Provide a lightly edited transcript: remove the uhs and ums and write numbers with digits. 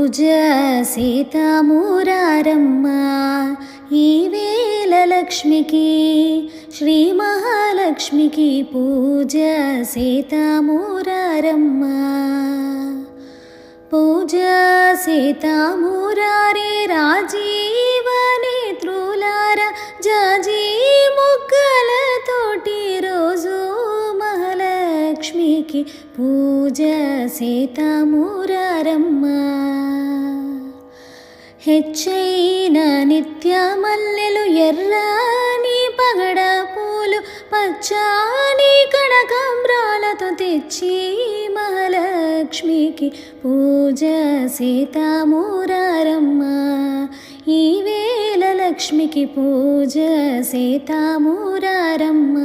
పూజ సీతామూరారమ్మ ఈవేళ లక్ష్మికి శ్రీ మహాలక్ష్మికి పూజ సీతామూరారమ్మ పూజ సీతామూరారే రాజీవ నేత్రులార జాజీ మొగ్గలతోటి రోజు మహాలక్ష్మికి పూజ సీతామూరారమ్మ హెచ్చైన నిత్య మల్లెలు ఎర్రని పగడ పూలు పచ్చాని కనకాంబరాలతో తెచ్చి మహాలక్ష్మికి పూజ సీతామూరారమ్మ ఈవేళ లక్ష్మికి పూజ సీతామూరారమ్మ